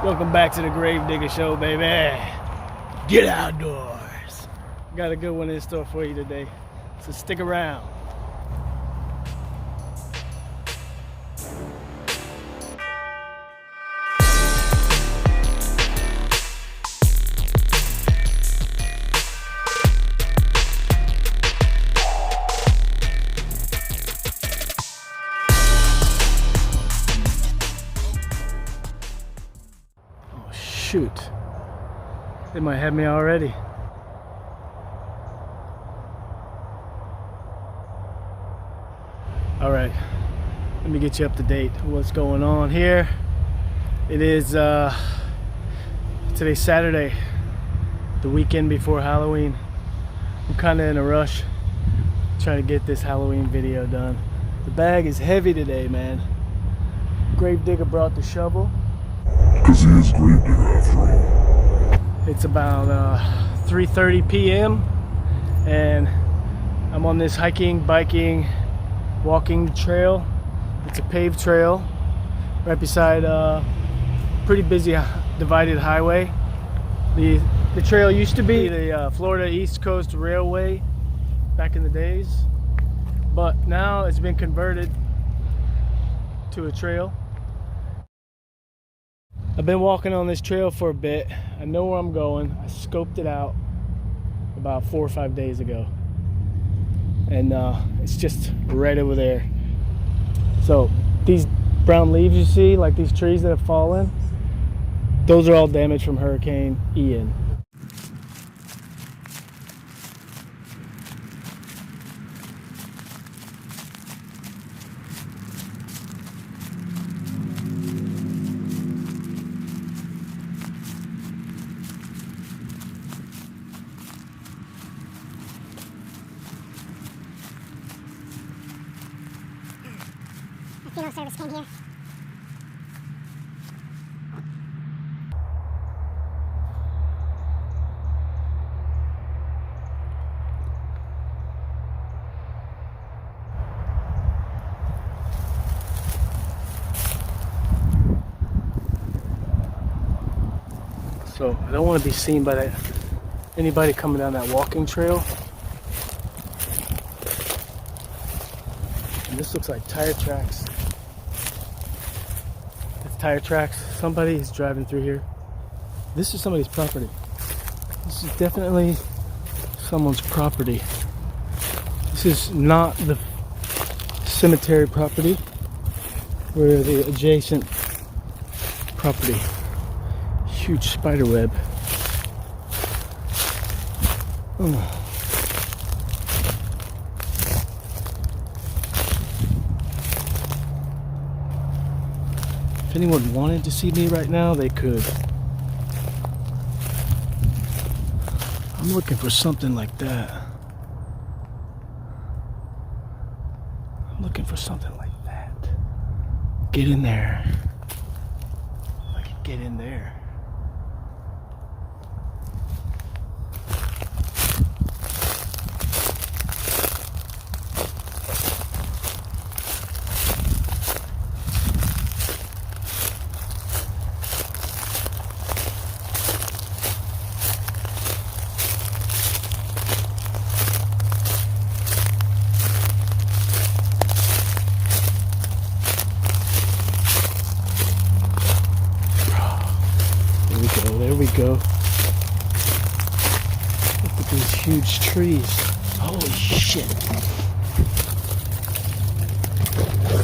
Welcome back to the Grave Digger Show, baby. Get outdoors. Got a good one in store for you today, so stick around. Shoot, they might have me already. All right, let me get you up to date on what's going on here. It is today's Saturday, the weekend before Halloween. I'm kind of in a rush trying to get this Halloween video done. The bag is heavy today, man. Grave Digger brought the shovel. Because he is Grave Digger after all. It's about 3:30 p.m. and I'm on this hiking, biking, walking trail. It's a paved trail right beside a pretty busy divided highway. The trail used to be the Florida East Coast Railway back in the days, but now it's been converted to a trail. I've been walking on this trail for a bit. I know where I'm going. I scoped it out about 4 or 5 days ago. And it's just right over there. So these brown leaves you see, like these trees that have fallen, those are all damaged from Hurricane Ian. Funeral service came here. So I don't want to be seen by anybody coming down that walking trail. And this looks like tire tracks. Tire tracks. Somebody is driving through here. This is somebody's property. This is definitely someone's property. This is not the cemetery property. We're the adjacent property. Huge spider web. Oh. If anyone wanted to see me right now, they could. I'm looking for something like that. I'm looking for something like that. Get in there. I can get in there. There we go. Look at these huge trees. Holy shit.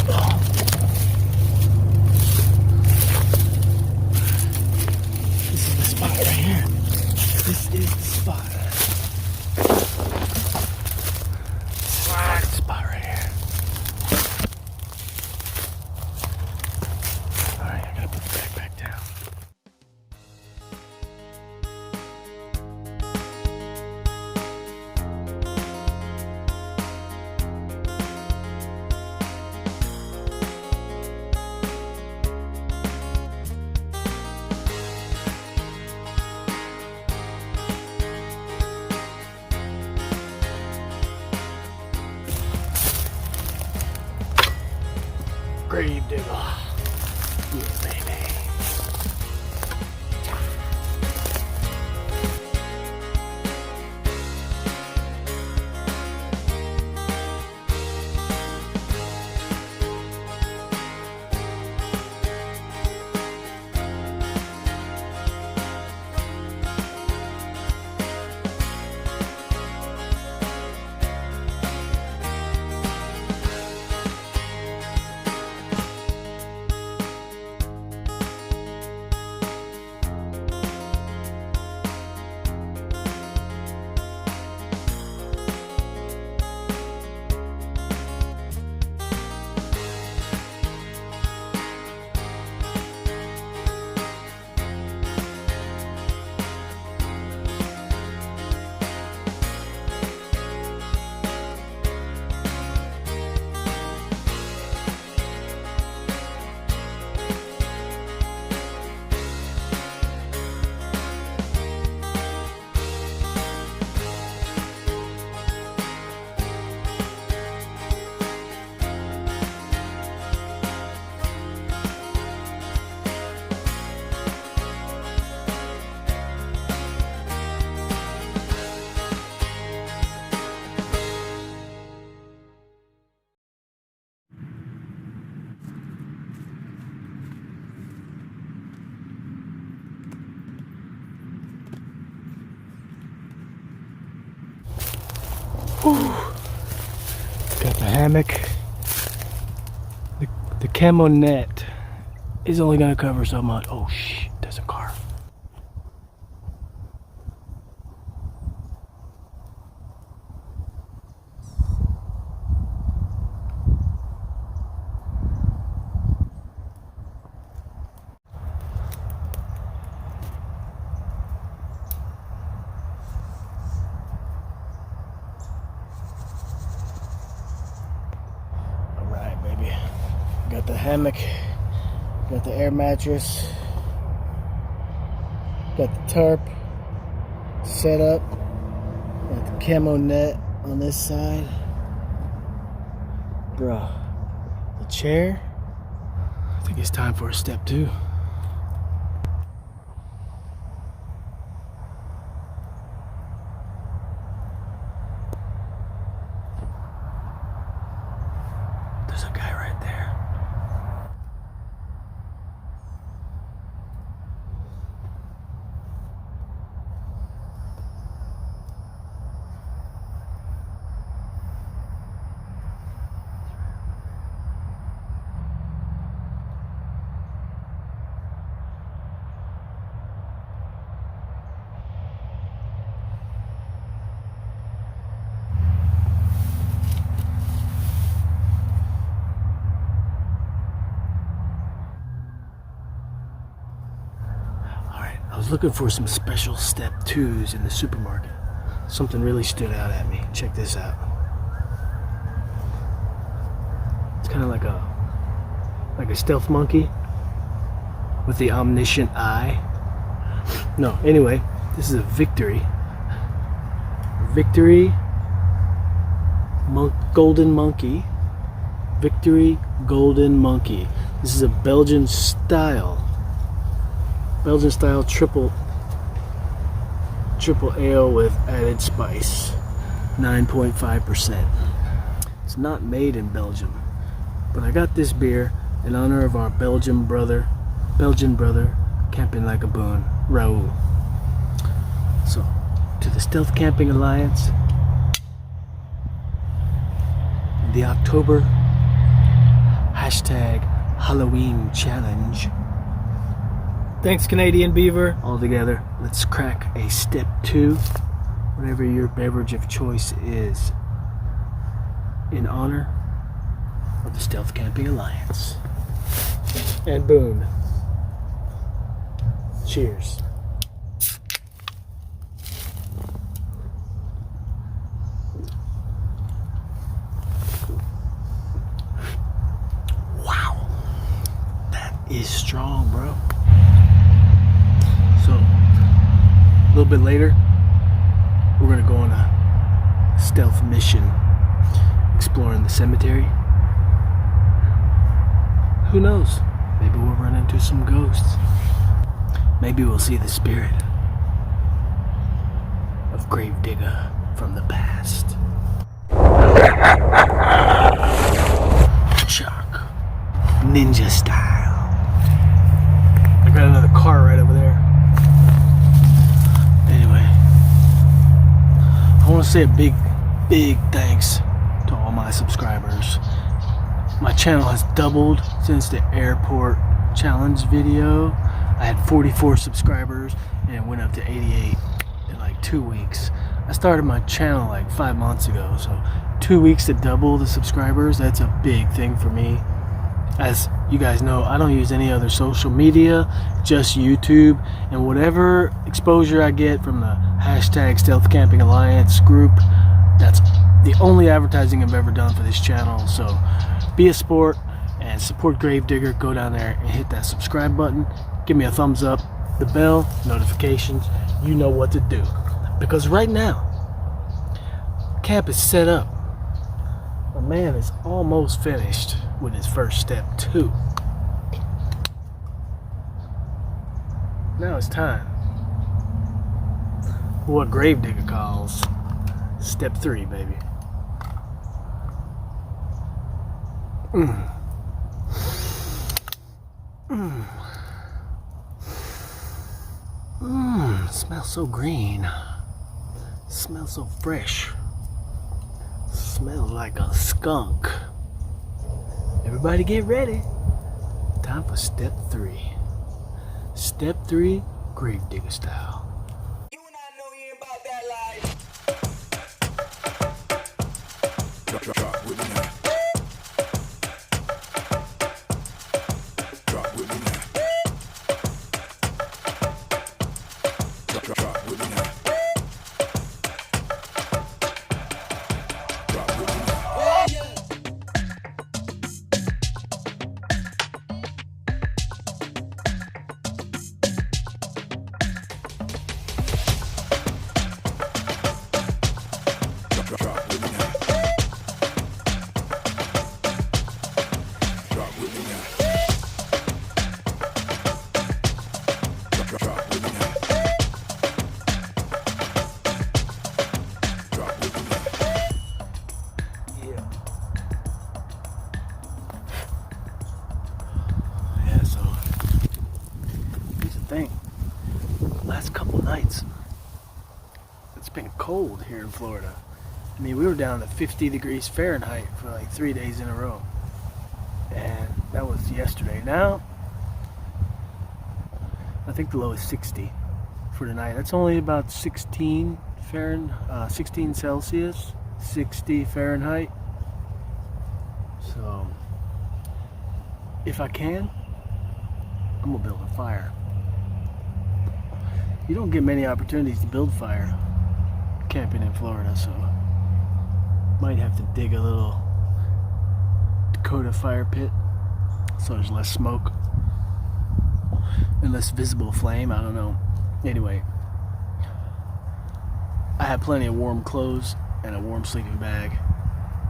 Oh. This is the spot right here. This is the spot. This spot right here. Alright, I gotta put the backpack down. Grave digger. Yeah, baby. Got the hammock. The camo net is only gonna cover so much. Oh shit, there's a car. Got the hammock, got the air mattress, got the tarp set up, got the camo net on this side. Bruh, the chair, I think it's time for a step 2. There's a guy right there. I was looking for some special step 2s in the supermarket. Something really stood out at me. Check this out. It's kind of like a stealth monkey with the omniscient eye. No, anyway, this is a Victory Golden Monkey. Victory Golden Monkey. This is a Belgian style triple ale with added spice, 9.5%. It's not made in Belgium, but I got this beer in honor of our Belgian brother, camping like a boon, Raoul. So, to the Stealth Camping Alliance, the October #Halloween challenge. Thanks, Canadian Beaver. All together, let's crack a step 2, whatever your beverage of choice is, in honor of the Stealth Camping Alliance. And boom. Cheers. Wow. That is strong, bro. So, a little bit later, we're gonna go on a stealth mission exploring the cemetery. Who knows? Maybe we'll run into some ghosts. Maybe we'll see the spirit of Grave Digga from the past. Shock. Ninja style. I got another car right over there. Anyway, I want to say a big thanks to all my subscribers. My channel has doubled since the airport challenge video. I had 44 subscribers and it went up to 88 in like 2 weeks. I started my channel like 5 months ago, so 2 weeks to double the subscribers, that's a big thing for me. As you guys know, I don't use any other social media, just YouTube, and whatever exposure I get from the #Stealth Camping Alliance group, that's the only advertising I've ever done for this channel. So be a sport and support Grave Digger. Go down there and hit that subscribe button. Give me a thumbs up, the bell, notifications. You know what to do. Because right now, camp is set up. My man is almost finished with his first step 2. Now it's time for what Grave Digger calls step 3, baby. Smells so green. Smells so fresh. Smells like a skunk. Everybody get ready. Time for step 3. Step 3, grave digger style. You and I know you ain't about that life. Drop with me now. Drop with me now. Drop with me now. Drop with me now. Oh, yeah. Drop with me now. Drop with me now. Drop with me now. Drop with me now. Yeah. Yeah, so here's the thing. Last couple nights, it's been cold here in Florida. I mean, we were down to 50 degrees Fahrenheit for like 3 days in a row. And that was yesterday. Now, I think the low is 60 for tonight. That's only about 16 Celsius, 60 Fahrenheit. So, if I can, I'm gonna build a fire. You don't get many opportunities to build fire camping in Florida, so might have to dig a little Dakota fire pit so there's less smoke and less visible flame. I don't know. Anyway, I have plenty of warm clothes and a warm sleeping bag.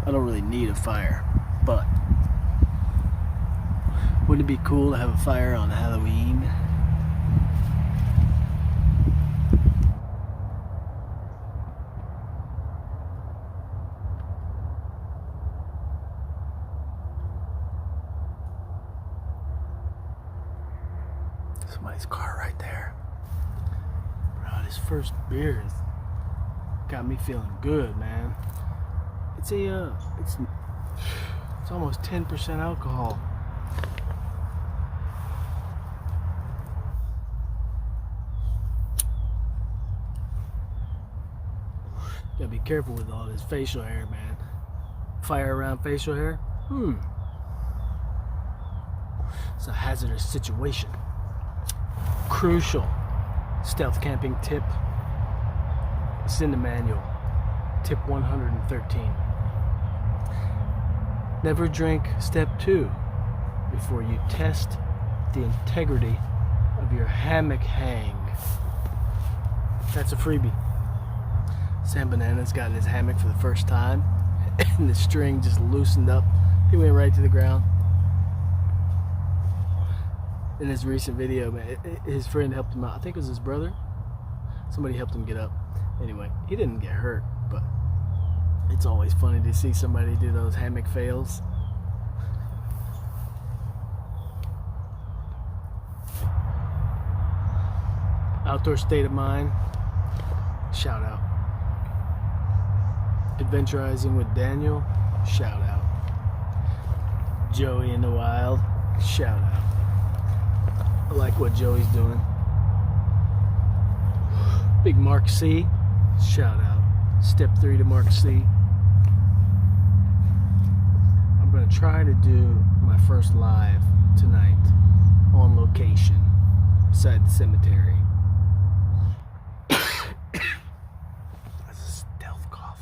I don't really need a fire, but wouldn't it be cool to have a fire on Halloween? Somebody's car right there. Bro, this first beer has got me feeling good, man. It's almost 10% alcohol. Gotta be careful with all this facial hair, man. Fire around facial hair? It's a hazardous situation. Crucial stealth camping tip. It's in the manual. Tip 113. Never drink step 2 before you test the integrity of your hammock hang. That's a freebie. Sam Banana's got in his hammock for the first time and the string just loosened up. He went right to the ground. In his recent video, man, his friend helped him out. I think it was his brother. Somebody helped him get up. Anyway, he didn't get hurt, but it's always funny to see somebody do those hammock fails. Outdoor State of Mind, shout out. Adventurizing with Daniel, shout out. Joey in the Wild, shout out. I like what Joey's doing. Big Mark C, shout out. Step 3 to Mark C. I'm gonna try to do my first live tonight on location beside the cemetery. That's a stealth cough.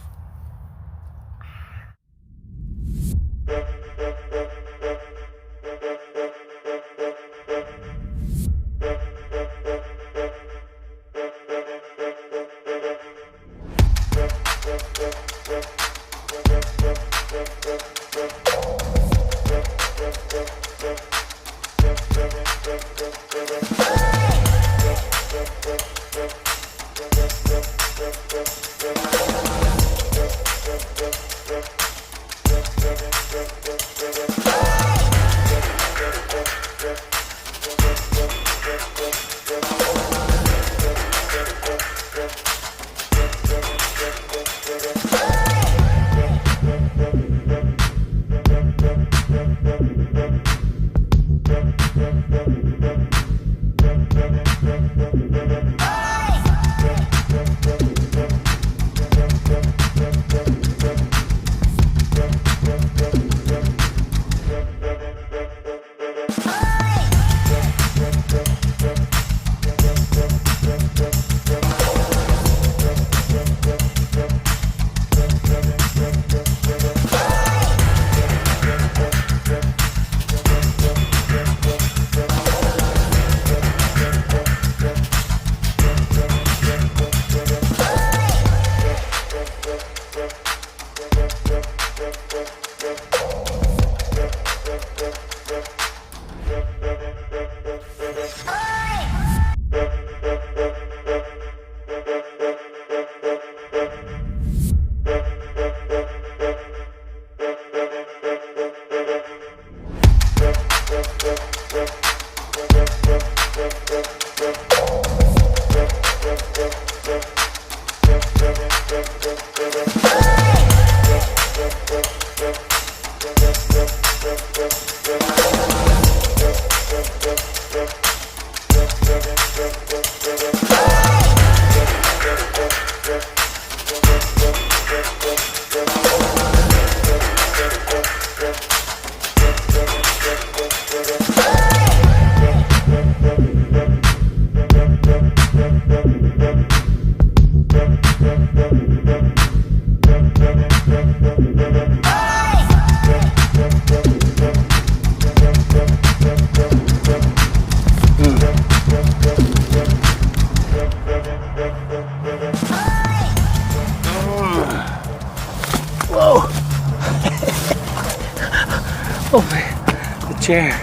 chair.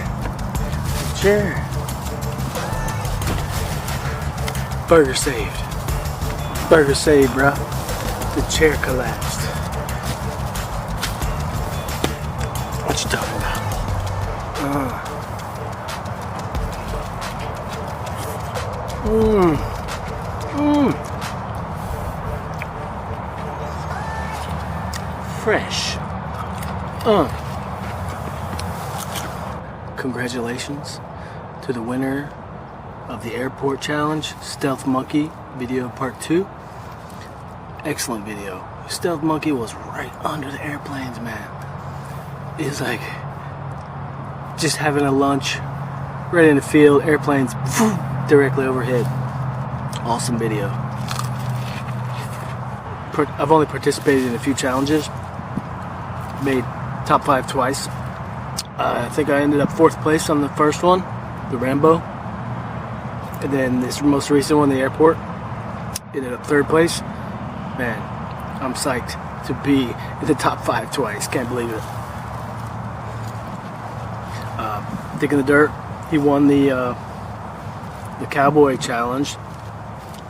Chair. Burger saved. Burger saved, bro. The chair collapsed. What you talking about? Fresh. Congratulations to the winner of the airport challenge, Stealth Monkey video part 2. Excellent video. Stealth Monkey was right under the airplanes, man. It's like just having a lunch right in the field, airplanes directly overhead. Awesome video. I've only participated in a few challenges. Made top 5 twice. I think I ended up 4th place on the first one, the Rambo. And then this most recent one, the airport, ended up 3rd place. Man, I'm psyched to be in the top 5 twice. Can't believe it. Digging the Dirt, he won the Cowboy Challenge.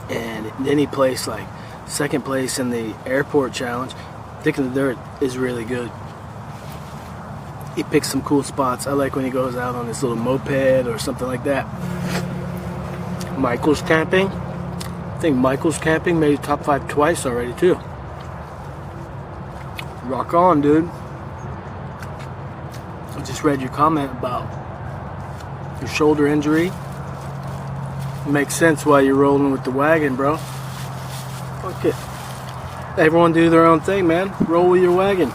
And then he placed like 2nd place in the airport challenge. Digging the Dirt is really good. He picks some cool spots. I like when he goes out on his little moped or something like that. Michael's Camping. I think Michael's Camping made top 5 twice already too. Rock on, dude. I just read your comment about your shoulder injury. Makes sense why you're rolling with the wagon, bro. Fuck it. Everyone do their own thing, man. Roll with your wagon.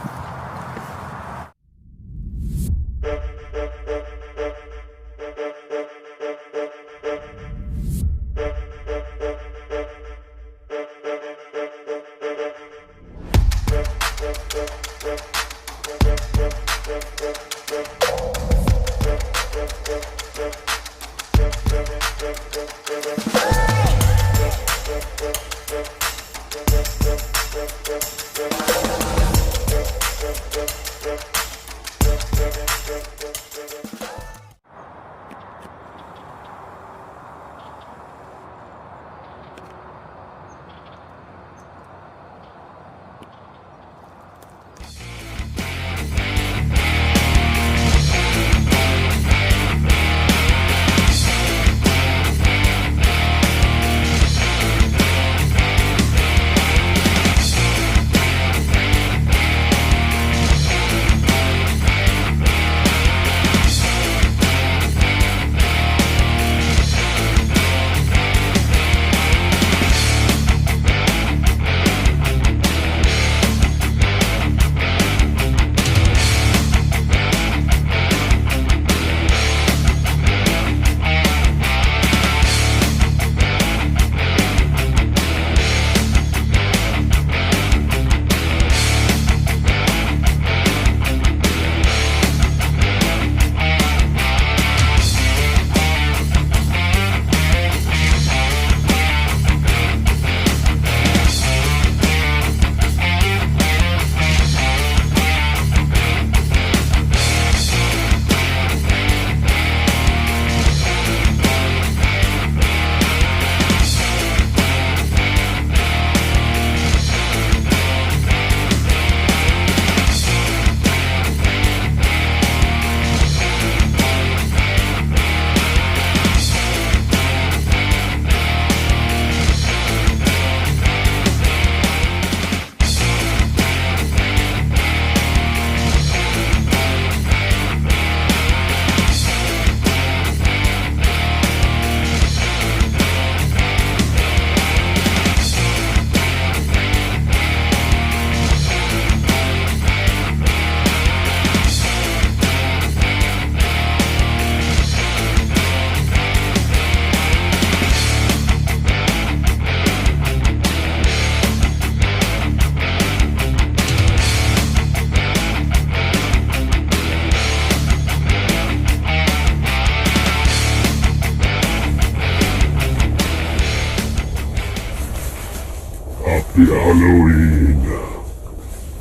Happy Halloween.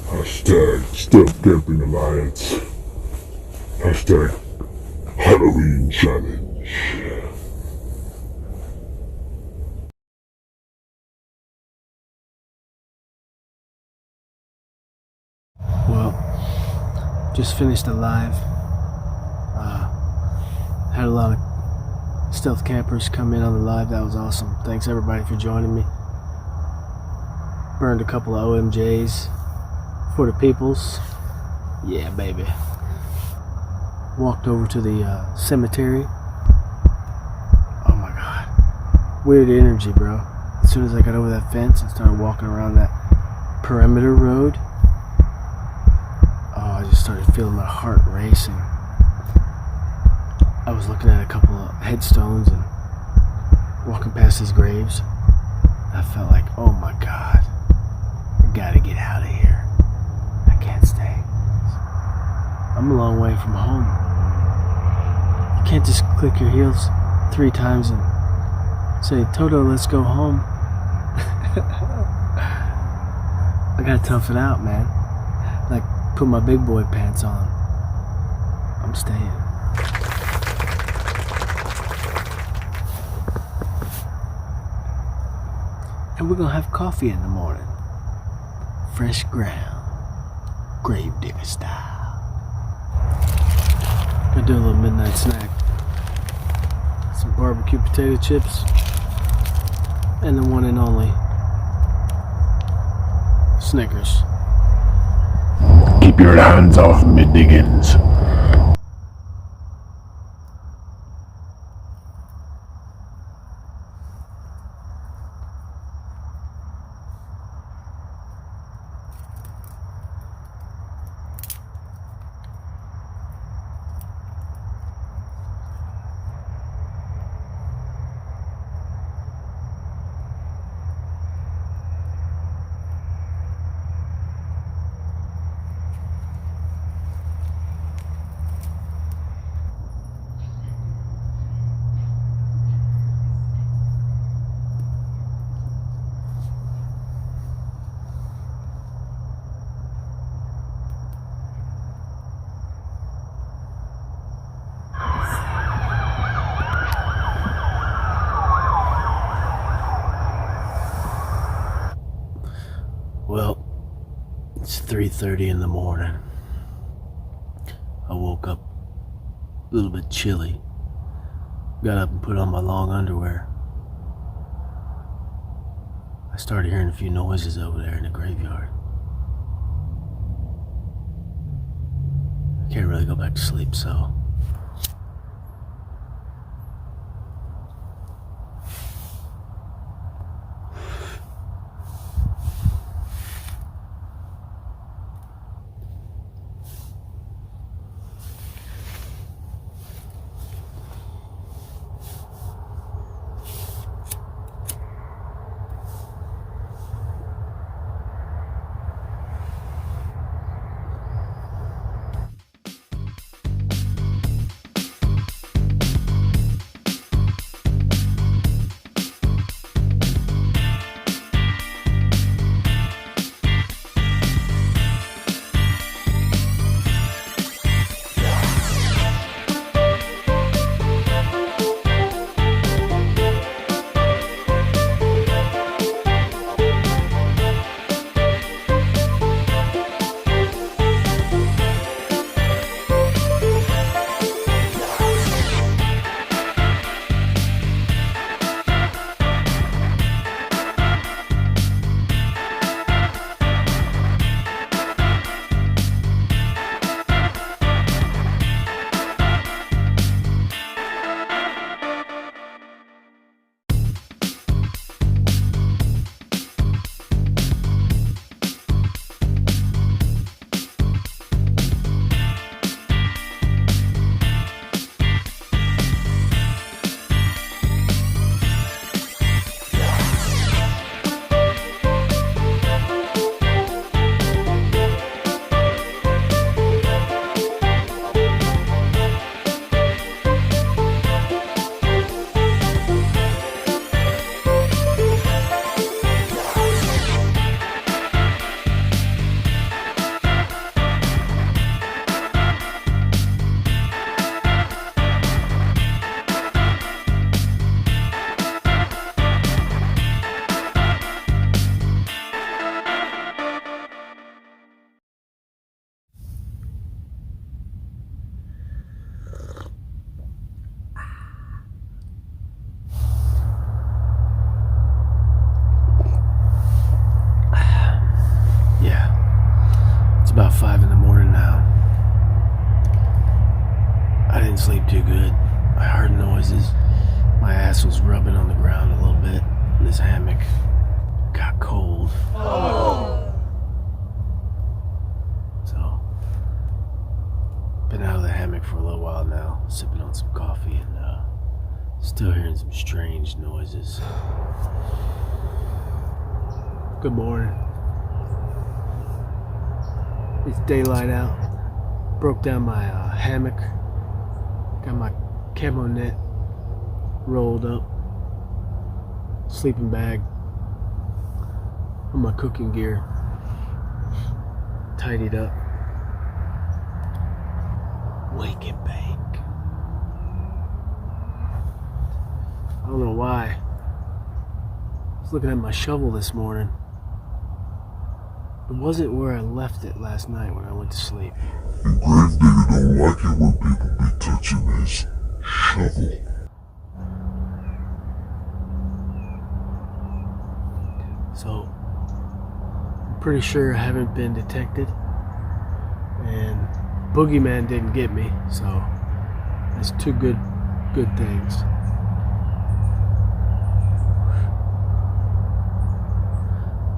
Hashtag Stealth Camping Alliance. Hashtag Halloween challenge. Well, just finished a live. Had a lot of stealth campers come in on the live. That was awesome. Thanks everybody for joining me. Burned a couple of OMJs for the peoples. Yeah, baby. Walked over to the cemetery. Oh my god. Weird energy, bro. As soon as I got over that fence and started walking around that perimeter road, I just started feeling my heart racing. I was looking at a couple of headstones and walking past these graves. I felt like, oh my god, I gotta get out of here. I can't stay. I'm a long way from home. You can't just click your heels 3 times and say, Toto, let's go home. I gotta tough it out, man. Like, put my big boy pants on. I'm staying. And we're gonna have coffee in the morning. Fresh ground. Grave digger style. Gonna do a little midnight snack. Some barbecue potato chips. And the one and only Snickers. Keep your hands off me, Diggins. Well, it's 3:30 in the morning. I woke up a little bit chilly. Got up and put on my long underwear. I started hearing a few noises over there in the graveyard. I can't really go back to sleep, so too good. I heard noises. My ass was rubbing on the ground a little bit in this hammock. Got cold. So, been out of the hammock for a little while now, sipping on some coffee and still hearing some strange noises. Good morning. It's daylight out. Broke down my hammock. Got my camo net rolled up. Sleeping bag. On my cooking gear. Tidied up. Wake and bake. I don't know why. I was looking at my shovel this morning. It wasn't where I left it last night when I went to sleep. And Grave Digga don't like it when people be touching his shovel. So, I'm pretty sure I haven't been detected. And Boogeyman didn't get me, so that's two good things.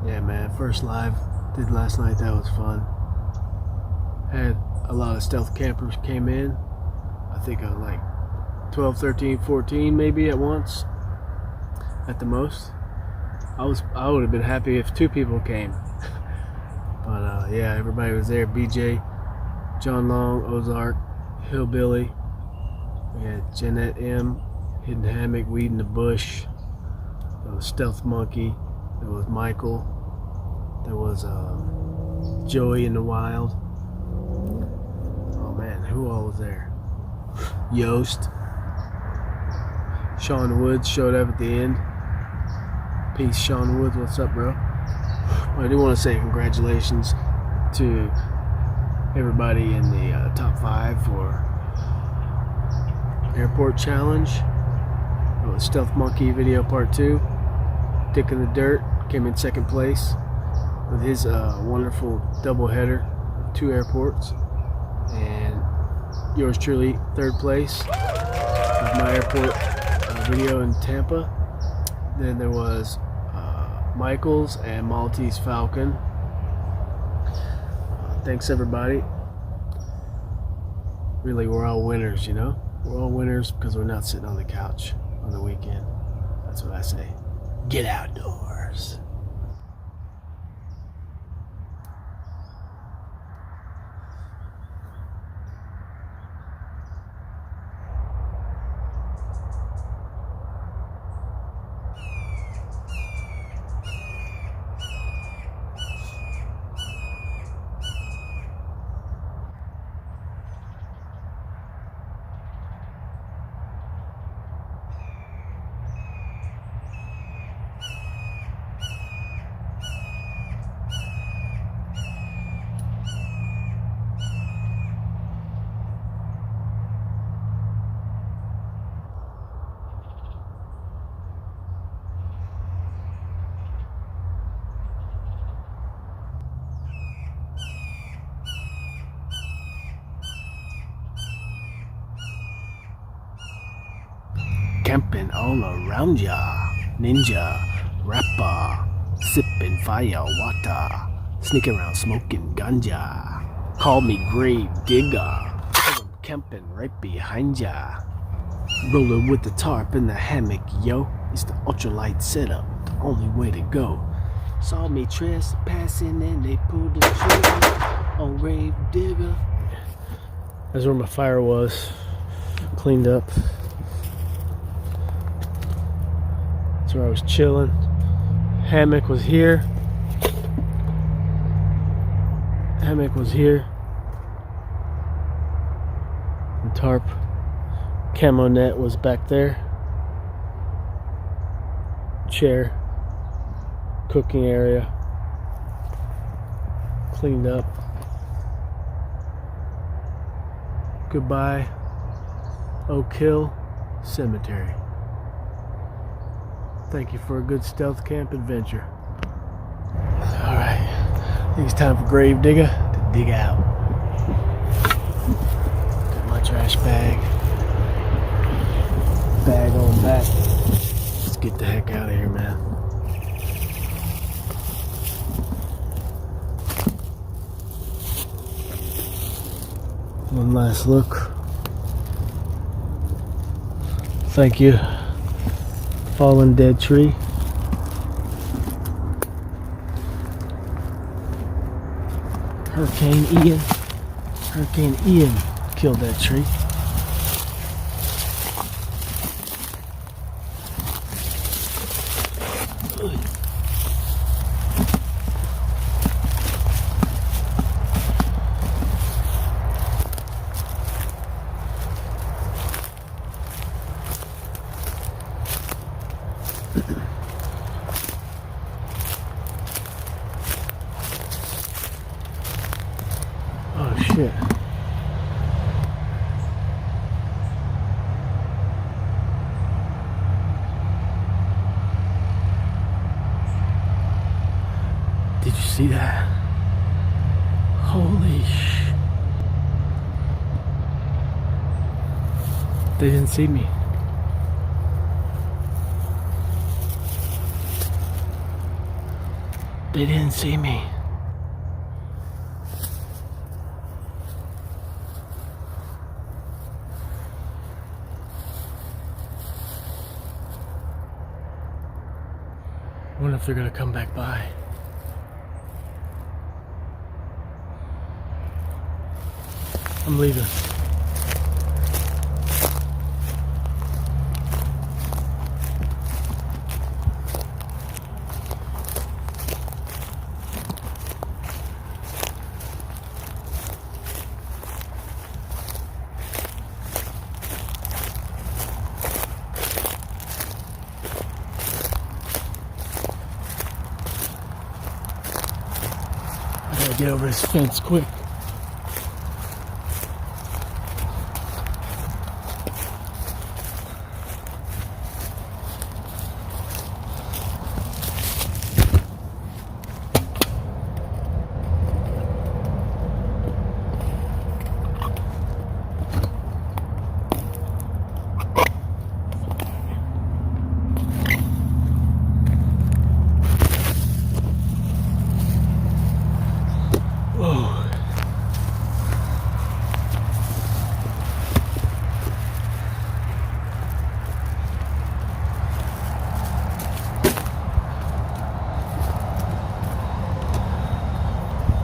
Yeah, man, first live did last night. That was fun. Had a lot of stealth campers came in. I think I was like 12, 13, 14 maybe at once, at the most. I would have been happy if 2 people came. But yeah, everybody was there. BJ, John Long, Ozark, Hillbilly. We had Jeanette M, Hidden Hammock, Weed in the Bush. There was Stealth Monkey. There was Michael. There was Joey in the Wild. Oh man, who all was there? Yost. Sean Woods showed up at the end. Peace, Sean Woods. What's up, bro? I do want to say congratulations to everybody in the top 5 for Airport Challenge. It was Stealth Monkey video part 2. Dick in the Dirt came in 2nd place with his wonderful doubleheader, 2 airports. And yours truly, 3rd place with my airport video in Tampa. Then there was Michael's and Maltese Falcon. Thanks everybody. Really, we're all winners, you know? We're all winners because we're not sitting on the couch on the weekend. That's what I say. Get outdoors. Camping all around ya, ninja, rapper, sipping fire water, sneaking around smoking ganja. Call me Grave Digga, 'cause I'm camping right behind ya. Rolling with the tarp in the hammock, yo. It's the ultralight setup, the only way to go. Saw me trespassing and they pulled the trigger on Grave Digga. That's where my fire was, cleaned up. Where I was chilling. Hammock was here. Hammock was here. And tarp camo net was back there. Chair, cooking area, cleaned up. Goodbye, Oak Hill Cemetery. Thank you for a good stealth camp adventure. Alright, I think it's time for Grave Digga to dig out. Got my trash bag. bag on back. Let's get the heck out of here, man. One last look. Thank you, fallen dead tree. Hurricane Ian killed that tree. Oh shit. Did you see that? Holy sh! They didn't see me. They didn't see me. I wonder if they're gonna come back by. I'm leaving. I gotta get over this fence quick.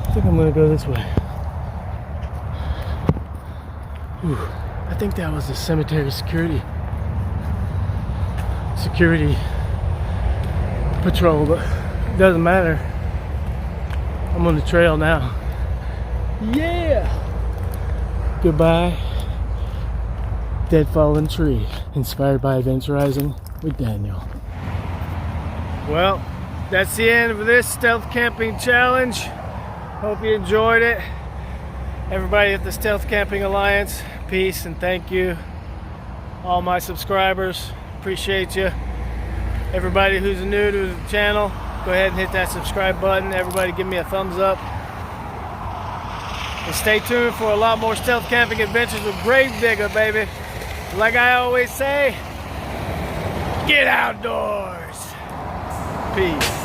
I think I'm gonna go this way. Whew. I think that was the cemetery security patrol, but it doesn't matter. I'm on the trail now. Yeah! Goodbye, dead fallen tree. Inspired by adventurizing with Daniel. Well, that's the end of this stealth camping challenge. Hope you enjoyed it. Everybody at the Stealth Camping Alliance, peace and thank you. All my subscribers, appreciate you. Everybody who's new to the channel, go ahead and hit that subscribe button. Everybody give me a thumbs up. And stay tuned for a lot more stealth camping adventures with Grave Digga, baby. Like I always say, get outdoors. Peace.